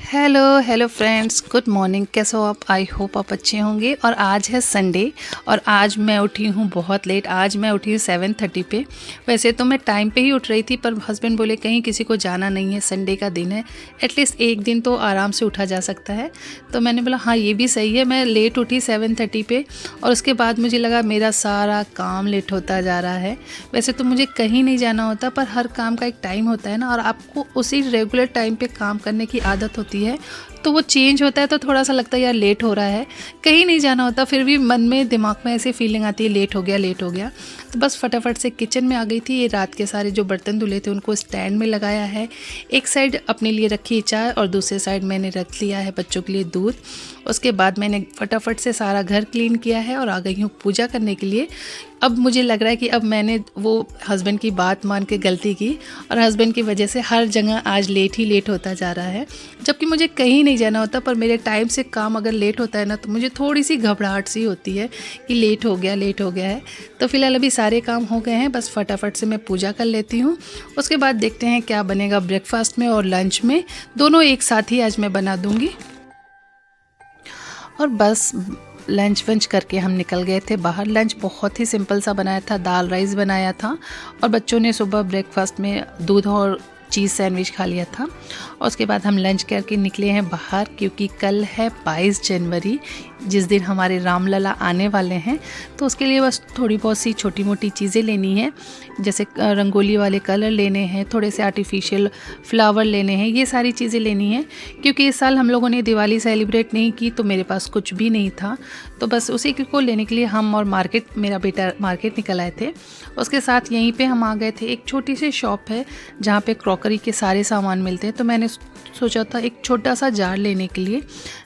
Hello hello friends, good morning. कैसे हो आप? आई होप आप अच्छे होंगे। और आज है संडे और आज मैं उठी हूँ बहुत लेट। आज मैं उठी हूँ 7:30 पे। वैसे तो मैं टाइम पे ही उठ रही थी, पर हस्बैंड बोले कहीं किसी को जाना नहीं है, संडे का दिन है, एटलीस्ट एक दिन तो आराम से उठा जा सकता है। तो मैंने बोला हाँ ये भी सही है। मैं लेट उठी 7:30 पे और उसके बाद मुझे लगा मेरा सारा काम लेट होता जा रहा है। वैसे तो मुझे कहीं नहीं जाना होता, पर हर काम का एक टाइम होता है ना, और आपको उसी रेगुलर टाइम पे काम करने की आदत होती है, तो वो चेंज होता है तो थोड़ा सा लगता है यार लेट हो रहा है। कहीं नहीं जाना होता, फिर भी मन में दिमाग में ऐसी फीलिंग आती है लेट हो गया लेट हो गया। तो बस फटाफट से किचन में आ गई थी। ये रात के सारे जो बर्तन धुले थे उनको स्टैंड में लगाया है। एक साइड अपने लिए रखी चाय और दूसरे साइड मैंने रख लिया है बच्चों के लिए दूध। उसके बाद मैंने फटाफट से सारा घर क्लीन किया है और आ गई हूँ पूजा करने के लिए। अब मुझे लग रहा है कि अब मैंने वो हस्बैंड की बात मान के गलती की और हस्बैंड की वजह से हर जगह आज लेट ही लेट होता जा रहा है, जबकि मुझे कहीं नहीं जाना होता। पर मेरे टाइम से काम अगर लेट होता है ना, तो मुझे थोड़ी सी घबराहट सी होती है कि लेट हो गया है। तो फिलहाल अभी सारे काम हो गए हैं, बस फटाफट से मैं पूजा कर लेती हूँ। उसके बाद देखते हैं क्या बनेगा ब्रेकफास्ट में और लंच में, दोनों एक साथ ही आज मैं बना दूँगी। और बस लंच वंच करके हम निकल गए थे बाहर। लंच बहुत ही सिंपल सा बनाया था, दाल राइस बनाया था और बच्चों ने सुबह ब्रेकफास्ट में दूध और चीज़ सैंडविच खा लिया था। और उसके बाद हम लंच करके निकले हैं बाहर, क्योंकि कल है 22 जनवरी, जिस दिन हमारे रामलला आने वाले हैं। तो उसके लिए बस थोड़ी बहुत सी छोटी मोटी चीज़ें लेनी है, जैसे रंगोली वाले कलर लेने हैं, थोड़े से आर्टिफिशियल फ्लावर लेने हैं, ये सारी चीज़ें लेनी है। क्योंकि इस साल हम लोगों ने दिवाली सेलिब्रेट नहीं की, तो मेरे पास कुछ भी नहीं था। तो बस उसी को लेने के लिए हम और मेरा बेटा मार्केट निकल आए थे। उसके साथ यहीं पे हम आ गए थे। एक छोटी सी शॉप है जहाँ पे क्रॉकरी के सारे सामान मिलते हैं। तो मैंने सोचा था एक छोटा सा जार लेने के लिए।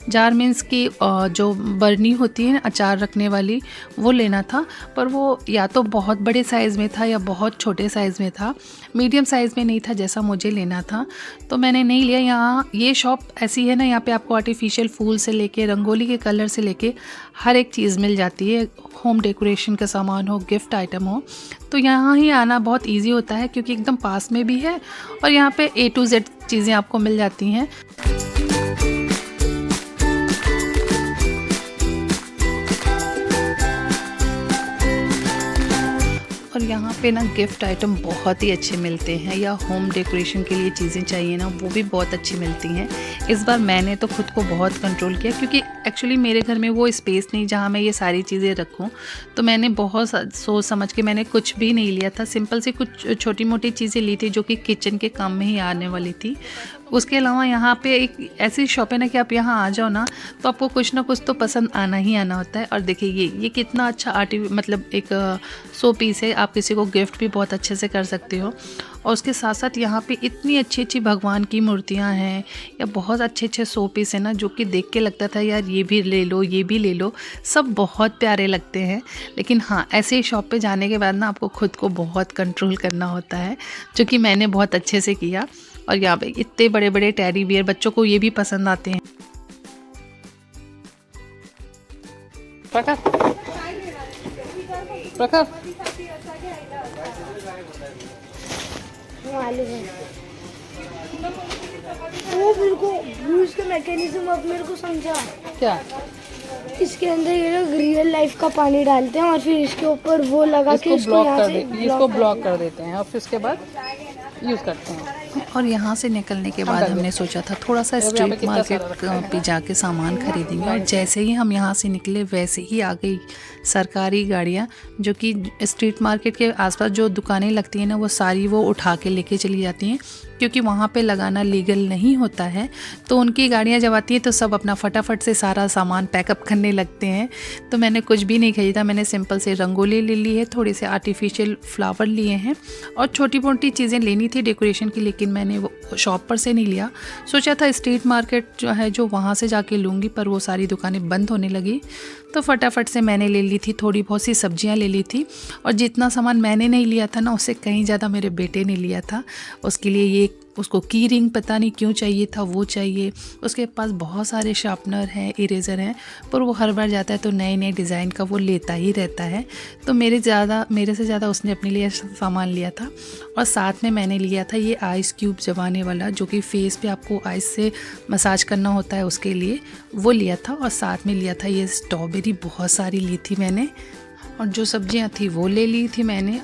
जार मीन्स की जो बरनी होती है अचार रखने वाली, वो लेना था। पर वो या तो बहुत बड़े साइज़ में था या बहुत छोटे साइज़ में था, मीडियम साइज़ में नहीं था जैसा मुझे लेना था। तो मैंने नहीं लिया। यहाँ ये शॉप ऐसी है ना, यहाँ पे आपको आर्टिफिशियल फूल से लेके रंगोली के कलर से लेके हर एक चीज़ मिल जाती है। होम डेकोरेशन का सामान हो, गिफ्ट आइटम हो, तो यहाँ ही आना बहुत ईजी होता है, क्योंकि एकदम पास में भी है और यहाँ पे A to Z चीज़ें आपको मिल जाती हैं। और यहाँ पे ना गिफ्ट आइटम बहुत ही अच्छे मिलते हैं, या होम डेकोरेशन के लिए चीज़ें चाहिए ना, वो भी बहुत अच्छी मिलती हैं। इस बार मैंने तो खुद को बहुत कंट्रोल किया, क्योंकि एक्चुअली मेरे घर में वो स्पेस नहीं जहाँ मैं ये सारी चीज़ें रखूँ। तो मैंने बहुत सोच समझ के मैंने कुछ भी नहीं लिया था। सिंपल सी कुछ छोटी मोटी चीज़ें ली थी जो कि किचन के काम में ही आने वाली थी। उसके अलावा यहाँ पे एक ऐसी शॉप है ना कि आप यहाँ आ जाओ ना, तो आपको कुछ ना कुछ तो पसंद आना ही आना होता है। और देखिए ये कितना अच्छा मतलब एक शो पीस है, आप किसी को गिफ्ट भी बहुत अच्छे से कर सकते हो। और उसके साथ साथ यहाँ पे इतनी अच्छी अच्छी भगवान की मूर्तियाँ हैं, या बहुत अच्छे अच्छे शो पीस है ना, जो कि देख के लगता था यार ये भी ले लो ये भी ले लो। सब बहुत प्यारे लगते हैं। लेकिन हाँ, ऐसे ही शॉप पे जाने के बाद ना आपको खुद को बहुत कंट्रोल करना होता है, जो कि मैंने बहुत अच्छे से किया। और यहाँ पे इतने बड़े बड़े टेडी बियर, बच्चों को ये भी पसंद आते हैं। वो मेरे को यूज का मैकेनिज्म अब मेरे को समझा। क्या? इसके अंदर ये लोग रियल लाइफ का पानी डालते हैं और फिर इसके ऊपर वो लगा के इसको ब्लॉक कर देते हैं और फिर उसके बाद यूज़ करते हैं। और यहाँ से निकलने के बाद हमने सोचा था थोड़ा सा स्ट्रीट मार्केट पे जाके सामान खरीदेंगे। और जैसे ही हम यहाँ से निकले वैसे ही आ गई सरकारी गाड़ियाँ, जो कि स्ट्रीट मार्केट के आसपास जो दुकानें लगती हैं ना, वो सारी वो उठा के लेके चली जाती हैं, क्योंकि वहाँ पे लगाना लीगल नहीं होता है। तो उनकी गाड़ियाँ जब आती हैं तो सब अपना फटाफट से सारा सामान पैकअप करने लगते हैं। तो मैंने कुछ भी नहीं खरीदा। मैंने सिंपल से रंगोली ले ली है, थोड़े से आर्टिफिशियल फ्लावर लिए हैं और छोटी मोटी चीज़ें लेनी थी डेकोरेशन की, लेकिन मैंने वो शॉप पर से नहीं लिया। सोचा था स्ट्रीट मार्केट जो है जो वहाँ से जाके लूँगी, पर वो सारी दुकानें बंद होने लगी। तो फटाफट से मैंने ले ली थी, थोड़ी बहुत सी सब्जियाँ ले ली थी। और जितना सामान मैंने नहीं लिया था ना, उससे कहीं ज़्यादा मेरे बेटे ने लिया था। उसके लिए ये उसको की रिंग पता नहीं क्यों चाहिए था, वो चाहिए। उसके पास बहुत सारे शार्पनर हैं, इरेज़र हैं, पर वो हर बार जाता है तो नए नए डिज़ाइन का वो लेता ही रहता है। तो मेरे से ज़्यादा उसने अपने लिए सामान लिया था। और साथ में मैंने लिया था ये आइस क्यूब जमाने वाला, जो कि फेस पे आपको आइस से मसाज करना होता है, उसके लिए वो लिया था। और साथ में लिया था ये स्ट्रॉबेरी, बहुत सारी ली थी मैंने। और जो सब्जियां थी वो ले ली थी मैंने।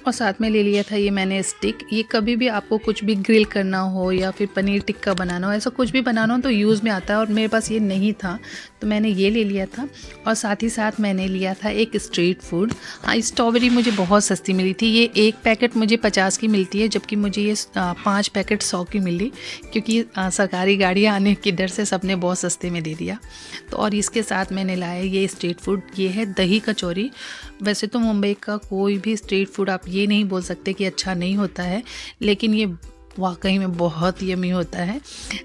और साथ में ले लिया था ये मैंने स्टिक। ये कभी भी आपको कुछ भी ग्रिल करना हो या फिर पनीर टिक्का बनाना हो, ऐसा कुछ भी बनाना हो तो यूज़ में आता है। और मेरे पास ये नहीं था तो मैंने ये ले लिया था। और साथ ही साथ मैंने लिया था एक स्ट्रीट फूड। हाँ, स्ट्रॉबेरी मुझे बहुत सस्ती मिली थी। ये एक पैकेट मुझे 50 की मिलती है, जबकि मुझे ये 5 पैकेट 100 की मिली, क्योंकि सरकारी गाड़ियाँ आने की डर से सबने बहुत सस्ते में दे दिया। तो और इसके साथ मैंने लाया ये स्ट्रीट फूड, ये है दही कचौरी। वैसे तो मुंबई का कोई भी स्ट्रीट फूड आप ये नहीं बोल सकते कि अच्छा नहीं होता है, लेकिन ये वाकई में बहुत यमी होता है।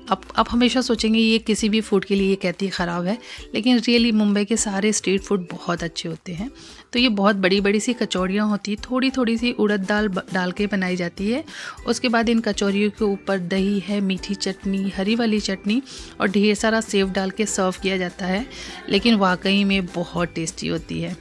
आप हमेशा सोचेंगे ये किसी भी फूड के लिए ये कहती है ख़राब है, लेकिन रियली मुंबई के सारे स्ट्रीट फूड बहुत अच्छे होते हैं। तो ये बहुत बड़ी बड़ी सी कचौड़ियाँ होती हैं, थोड़ी थोड़ी सी उड़द दाल डाल के बनाई जाती है। उसके बाद इन कचौरियों के ऊपर दही है, मीठी चटनी, हरी वाली चटनी और ढेर सारा सेव डाल के सर्व किया जाता है, लेकिन वाकई में बहुत टेस्टी होती है।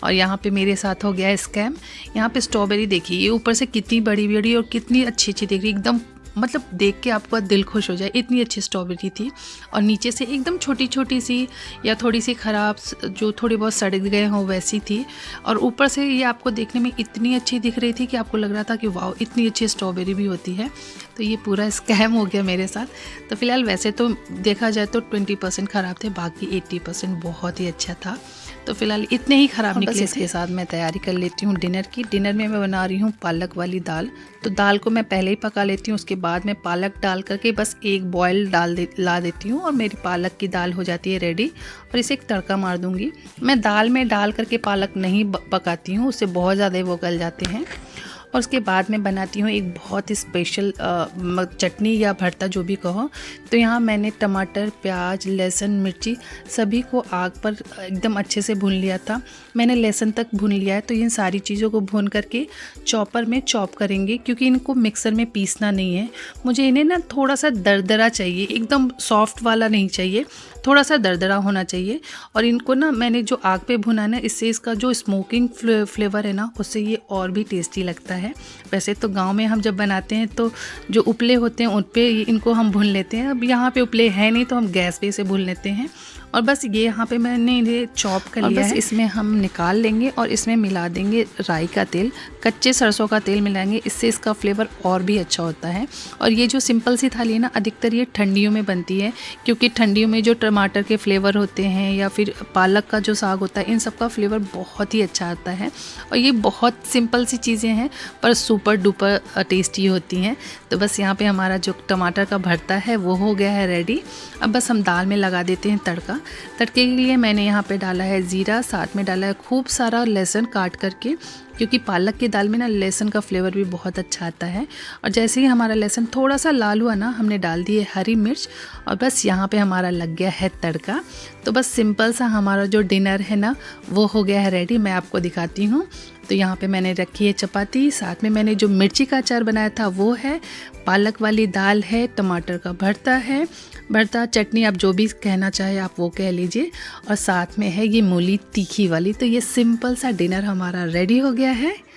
और यहाँ पे मेरे साथ हो गया है स्कैम। यहाँ पे स्ट्रॉबेरी देखिए, ये ऊपर से कितनी बड़ी बड़ी और कितनी अच्छी अच्छी दिख रही, एकदम मतलब देख के आपका दिल खुश हो जाए, इतनी अच्छी स्ट्रॉबेरी थी। और नीचे से एकदम छोटी छोटी सी या थोड़ी सी ख़राब, जो थोड़ी बहुत सड़ गए हों वैसी थी। और ऊपर से ये आपको देखने में इतनी अच्छी दिख रही थी कि आपको लग रहा था कि वाह, इतनी अच्छी स्ट्रॉबेरी भी होती है। तो ये पूरा स्कैम हो गया मेरे साथ। तो फ़िलहाल वैसे तो देखा जाए तो 20% ख़राब थे, बाकी 80% बहुत ही अच्छा था। तो फिलहाल इतने ही ख़राब निकले। इसके साथ मैं तैयारी कर लेती हूँ डिनर की। डिनर में मैं बना रही हूँ पालक वाली दाल। तो दाल को मैं पहले ही पका लेती हूँ, उसके बाद मैं पालक डाल करके बस एक बॉयल ला देती हूँ और मेरी पालक की दाल हो जाती है रेडी। और इसे एक तड़का मार दूँगी। मैं दाल में डाल करके पालक नहीं पकाती हूँ, उससे बहुत ज़्यादा वो गल जाते हैं। और उसके बाद मैं बनाती हूँ एक बहुत ही स्पेशल चटनी या भरता, जो भी कहो। तो यहाँ मैंने टमाटर, प्याज, लहसुन, मिर्ची सभी को आग पर एकदम अच्छे से भून लिया था। मैंने लहसुन तक भून लिया है। तो इन सारी चीज़ों को भून करके चॉपर में चॉप करेंगे, क्योंकि इनको मिक्सर में पीसना नहीं है। मुझे इन्हें ना थोड़ा सा दरदरा चाहिए, एकदम सॉफ्ट वाला नहीं चाहिए, थोड़ा सा दरदरा होना चाहिए। और इनको ना मैंने जो आग पे भुना ना, इससे इसका जो स्मोकिंग फ्लेवर है ना, उससे ये और भी टेस्टी लगता है। वैसे तो गांव में हम जब बनाते हैं तो जो उपले होते हैं उन पे इनको हम भून लेते हैं। अब यहाँ पे उपले है नहीं तो हम गैस पे इसे भून लेते हैं। और बस ये यहाँ पे मैंने इन्हें चॉप कर लिया है। इसमें हम निकाल लेंगे और इसमें मिला देंगे राई का तेल, कच्चे सरसों का तेल मिलाएंगे, इससे इसका फ्लेवर और भी अच्छा होता है। और ये जो सिंपल सी थाली है ना, अधिकतर ये ठंडियों में बनती है, क्योंकि ठंडियों में जो टमाटर के फ्लेवर होते हैं या फिर पालक का जो साग होता है, इन सब का फ्लेवर बहुत ही अच्छा आता है। और ये बहुत सिंपल सी चीज़ें हैं पर सुपर डुपर टेस्टी होती हैं। तो बस यहाँ पे हमारा जो टमाटर का भरता है वो हो गया है रेडी। अब बस हम दाल में लगा देते हैं तड़का। तड़के के लिए मैंने यहाँ पे डाला है ज़ीरा, साथ में डाला है खूब सारा लहसुन काट करके, क्योंकि पालक की दाल में ना लहसुन का फ्लेवर भी बहुत अच्छा आता है। और जैसे ही हमारा लहसुन थोड़ा सा लाल हुआ ना, हमने डाल दी है हरी मिर्च और बस यहाँ पे हमारा लग गया है तड़का। तो बस सिंपल सा हमारा जो डिनर है ना, वो हो गया है रेडी। मैं आपको दिखाती हूँ। तो यहाँ पे मैंने रखी है चपाती, साथ में मैंने जो मिर्ची का अचार बनाया था वो है, पालक वाली दाल है, टमाटर का भरता चटनी, आप जो भी कहना चाहे आप वो कह लीजिए, और साथ में है ये मूली तीखी वाली। तो ये सिंपल सा डिनर हमारा रेडी हो गया है।